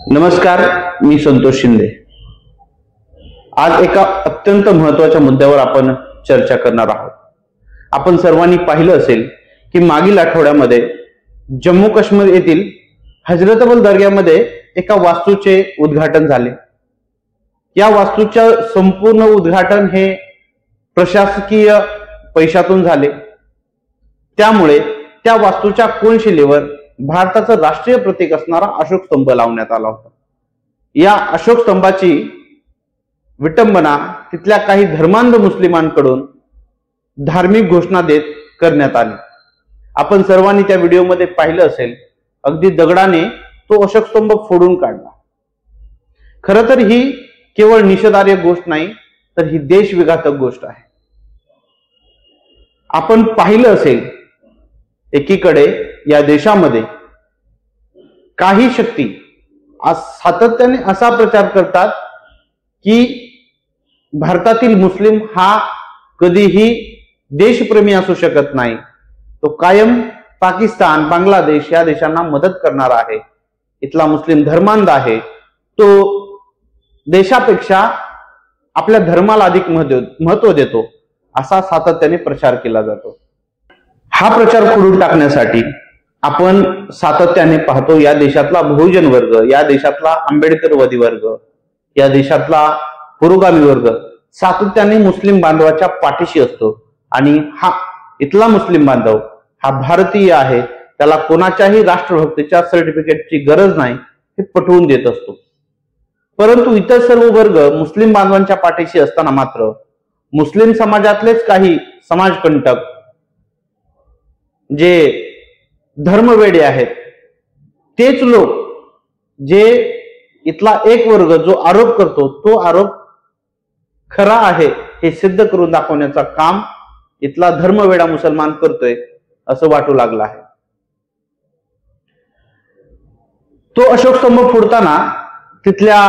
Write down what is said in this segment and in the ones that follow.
नमस्कार, मी संतोष शिंदे। आज एका अत्यंत महत्त्वाच्या मुद्द्यावर आपण चर्चा करणार आहोत। आपण सर्वांनी पाहिलं असेल की मागील आठवड्यामध्ये जम्मू काश्मीर येथील हजरतबल दर्ग्यामध्ये एका वास्तूचे उद्घाटन झाले। या वास्तूच्या संपूर्ण उद्घाटन हे प्रशासकीय पैशातून झाले। त्यामुळे त्या वास्तूच्या कोनशिलेवर भारताचं राष्ट्रीय प्रतीक असणारा अशोक स्तंभ लावण्यात आला होता। या अशोक स्तंभाची विटंबना तिथल्या काही धर्मांध मुस्लिमांकडून धार्मिक घोषणा देत करण्यात आली। आपण सर्वांनी त्या व्हिडिओमध्ये पाहिलं असेल, अगदी दगडाने तो अशोक स्तंभ फोडून काढला। खरं तर ही केवळ निषेधार्ह गोष्ट नाही, तर ही देशविघातक गोष्ट आहे। आपण पाहिलं असेल, एकीकडे या देशामध्ये काही शक्ती सातत्याने असा प्रचार करतात की भारतातील मुस्लिम हा कधीही देशप्रेमी असू शकत नाही, तो कायम पाकिस्तान, बांगलादेश या देशांना मदत करणारा आहे, इथला मुस्लिम धर्मांध आहे, तो देशापेक्षा आपल्या धर्माला अधिक महत्त्व देतो, असा सातत्याने प्रचार केला जातो। हा प्रचार खोडून टाकण्यासाठी आपण सातत्याने पाहतो या देशातला बहुजन वर्ग, या देशातला आंबेडकरवादी वर्ग, या देशातला पुरोगामी वर्ग सातत्याने मुस्लिम बांधवाच्या पाठीशी असतो। आणि हा इथला मुस्लिम बांधव हा भारतीय आहे, त्याला कोणाच्याही राष्ट्रभक्तीच्या सर्टिफिकेटची गरज नाही, हे पटवून देत असतो। परंतु इतर सर्व वर्ग मुस्लिम बांधवांच्या पाठीशी असताना मात्र मुस्लिम समाजातलेच काही समाजकंटक जे धर्मवेडे आहेत, तेच लोक जे इथला एक वर्ग जो आरोप करतो तो आरोप खरा आहे हे सिद्ध करून दाखवण्याचा काम इथला धर्मवेडा मुसलमान करतोय असं वाटू लागलं आहे। तो अशोक स्तंभ फोडताना तिथल्या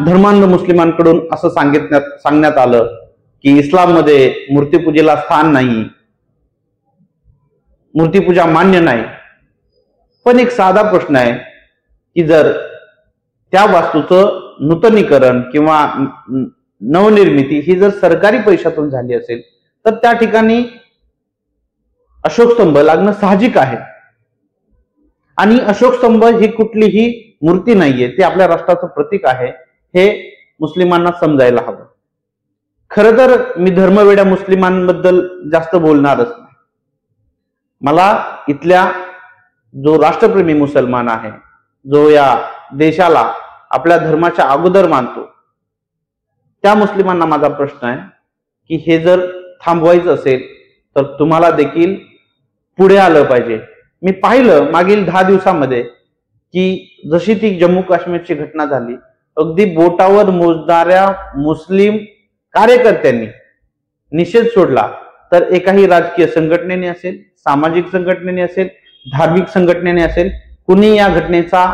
धर्मांध मुस्लिमांकडून असं सांगण्यात आलं की इस्लाममध्ये मूर्तीपूजेला स्थान नाही, मूर्तीपूजा मान्य नाही। पण एक साधा प्रश्न आहे की जर त्या वास्तूचं नूतनीकरण किंवा नवनिर्मिती ही जर सरकारी पैशातून झाली असेल, तर त्या ठिकाणी अशोक स्तंभ लागणं साहजिक आहे। आणि अशोक स्तंभ ही कुठलीही मूर्ती नाहीये, ते आपल्या राष्ट्राचं प्रतीक आहे, हे मुस्लिमांना समजायला हवं। खरं तर मी धर्मवेड्या मुस्लिमांबद्दल जास्त बोलणारच नाही। मला इथल्या जो राष्ट्रप्रेमी मुसलमान आहे, जो या देशाला आपल्या धर्माच्या अगोदर मानतो, त्या मुस्लिमांना माझा प्रश्न आहे की हे जर थांबवायचं असेल तर तुम्हाला देखील पुढे आलं पाहिजे। मी पाहिलं मागील 10 दिवसामध्ये की जशी ती जम्मू काश्मीरची घटना झाली, अगदी बोटावर मोजणाऱ्या मुस्लिम कार्यकर्त्यांनी निषेध सोडला, तर एकाही राजकीय संघटनेने असेल, सामाजिक संघटनेने असेल, धार्मिक संघटनेने असेल, कुणी या घटनेचा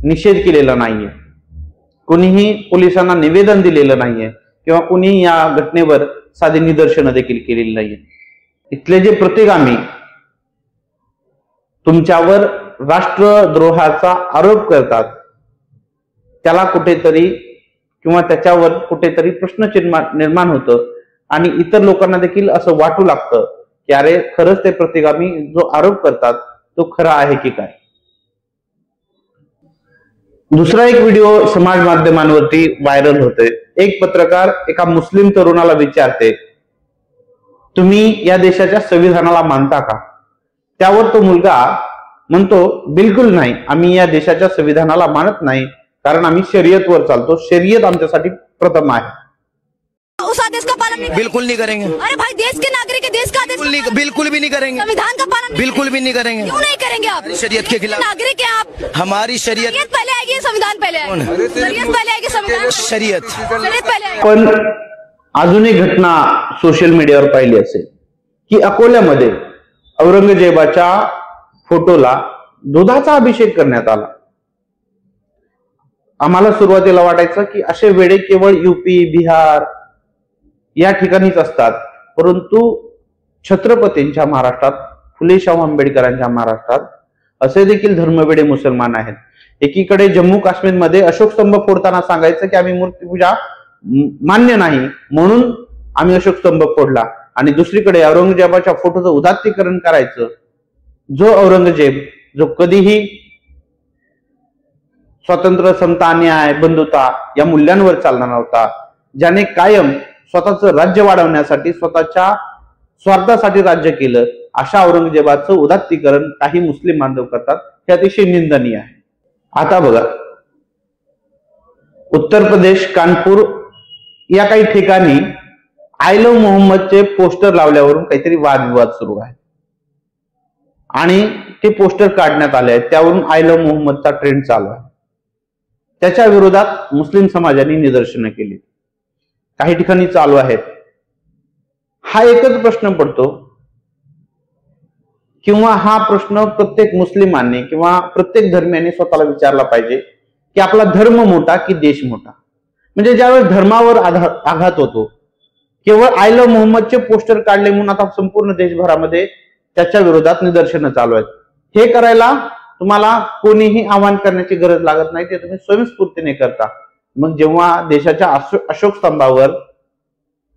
निषेध केलेला नाहीये, कुणीही पोलिसांना निवेदन दिलेलं नाहीये किंवा कुणी या घटनेवर साधी निदर्शनं देखील केलेली नाहीये। इथले जे प्रतिगामी तुमच्यावर राष्ट्रद्रोहाचा आरोप करतात, त्याला कुठेतरी किंवा त्याच्यावर कुठेतरी प्रश्नचिन्ह निर्माण होतं आणि इतर लोकांना देखील असं वाटू लागतं की अरे खरंच ते प्रतिगामी जो आरोप करतात तो खरा आहे की काय। दुसरा एक व्हिडिओ समाज माध्यमांवरती व्हायरल होतोय। एक पत्रकार एका मुस्लिम तरुणाला विचारते, तुम्ही या देशाच्या संविधानाला मानता का? त्यावर तो मुलगा म्हणतो, बिलकुल नाही, आम्ही या देशाच्या संविधानाला मानत नाही, कारण आम्ही शरीयतवर चालतो, शरीयत आमच्यासाठी प्रथम आहे। उस आदेश का पालन नहीं, बिल्कुल नहीं करेंगे। अरे भाई, देश के नागरिक है, देश का आदेश बिल्कुल भी नहीं करेंगे। संविधान का पालन बिल्कुल भी नहीं करेंगे। क्यों नहीं करेंगे आप? शरीयत के खिलाफ नागरिक है आप। हमारी शरीयत पहले आएगी, संविधान पहले आएगी, शरीयत पहले आएगी, संविधान शरीयत पहले आएगी। पण अजून एक घटना सोशल मीडियावर पाहिली असेल की अकोल्यामध्ये औरंगजेबाच्या फोटोला दुधाचा अभिषेक करण्यात आला। आम्हाला सुरुवातीला वाटायचं की असे वेडे केवळ यूपी, बिहार या ठिकाणीच असतात, परंतु छत्रपतींच्या महाराष्ट्रात, फुले शाहू आंबेडकरांच्या महाराष्ट्रात असे देखील धर्मवेडे मुसलमान आहेत एकीकडे जम्मू काश्मीरमध्ये अशोक स्तंभ फोडताना सांगायचं की आम्ही मूर्तीपूजा मान्य नाही म्हणून आम्ही अशोक स्तंभ फोडला, आणि दुसरीकडे औरंगजेबाच्या फोटोचं उदात्तीकरण करायचं. जो औरंगजेब जो कधीही स्वातंत्र्य, समता, न्याय, बंधुता या मूल्यांवर चालणार नव्हता, ज्याने कायम स्वतःचं राज्य वाढवण्यासाठी स्वतःच्या स्वार्थासाठी राज्य केलं, अशा औरंगजेबाचं उदात्तीकरण काही मुस्लिम बांधव करतात, हे अतिशय निंदनीय आहे. आता बघा, उत्तर प्रदेश कानपूर या काही ठिकाणी आय लव्ह मोहम्मदचे पोस्टर लावल्यावरून काहीतरी वादविवाद सुरू आहे आणि ते पोस्टर काढण्यात आले आहेत, त्यावरून आय लव्ह मोहम्मदचा ट्रेंड चालू आहे. त्याच्या विरोधात मुस्लिम समाजाने निदर्शनं केली, काही ठिकाणी चालू आहेत. हा एकच प्रश्न पडतो किंवा हा प्रश्न प्रत्येक मुस्लिमांनी किंवा प्रत्येक धर्मियांनी स्वतःला विचारला पाहिजे की आपला धर्म मोठा की देश मोठा. म्हणजे ज्यावेळेस धर्मावर आघात होतो, केवळ आय लव्ह मोहम्मदचे पोस्टर काढले म्हणून आता संपूर्ण देशभरामध्ये त्याच्या विरोधात निदर्शनं चालू आहेत. हे करायला तुम्हाला कोणीही आवाहन करण्याची गरज लागत नाही, ते तुम्ही स्वयंस्फूर्तीने करता. मग जेव्हा देशाच्या अशोक स्तंभावर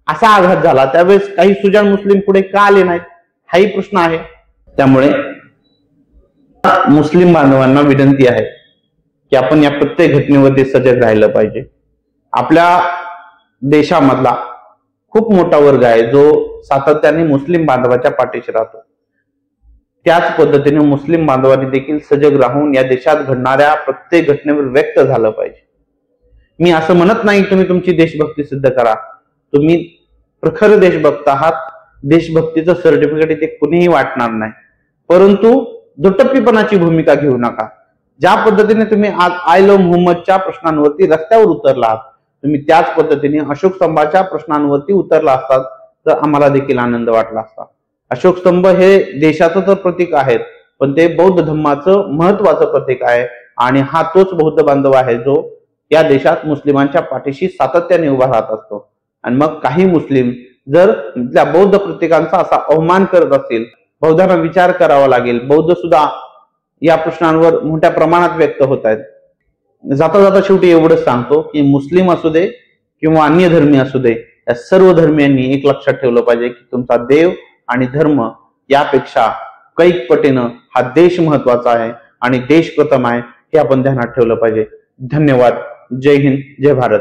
असा आघात झाला त्यावेळेस काही सुजाण मुस्लिम पुढे का आले नाहीत, हाही प्रश्न आहे. त्यामुळे मुस्लिम बांधवांना विनंती आहे की आपण या प्रत्येक घटनेवरती सजग राहिलं पाहिजे. आपल्या देशामधला खूप मोठा वर्ग आहे जो सातत्याने मुस्लिम बांधवाच्या पाठीशी राहतो. त्याच पद्धतीने मुस्लिम बांधवांनी देखील सजग राहून या देशात घडणाऱ्या प्रत्येक घटनेवर व्यक्त झालं पाहिजे. मी असं म्हणत नाही तुम्ही तुमची देशभक्ती सिद्ध करा, तुम्ही प्रखर देशभक्त आहात, देशभक्तीचं सर्टिफिकेट इथे कुणीही वाटणार नाही, परंतु दुटप्पीपणाची भूमिका घेऊ नका. ज्या पद्धतीने तुम्ही आज आय लव्ह मोहम्मदच्या प्रश्नांवरती रस्त्यावर उतरला आहात, तुम्ही त्याच पद्धतीने अशोक स्तंभाच्या प्रश्नांवरती उतरला असतात तर आम्हाला देखील आनंद वाटला असता. अशोक स्तंभ हे देशाचं तर प्रतीक आहेत, पण ते बौद्ध धर्माचं महत्वाचं प्रतीक आहे, आणि हा तोच बौद्ध बांधव आहे जो या देशात मुस्लिमांच्या पाठीशी सातत्याने उभा राहत असतो. आणि मग काही मुस्लिम जर त्या बौद्ध प्रतीकांचा असा अवमान करत असतील, बौद्धांना विचार करावा लागेल. बौद्ध सुद्धा या प्रश्नांवर मोठ्या प्रमाणात व्यक्त होत आहेत. जाता जाता शेवटी एवढंच सांगतो की मुस्लिम असू दे किंवा अन्य धर्मी असू दे, या सर्व धर्मियांनी एक लक्षात ठेवलं पाहिजे की तुमचा देव आणि धर्म यापेक्षा कैक पटीनं हा देश महत्वाचा आहे आणि देश प्रथम आहे, हे आपण ध्यानात ठेवलं पाहिजे. धन्यवाद. जय हिंद, जय भारत.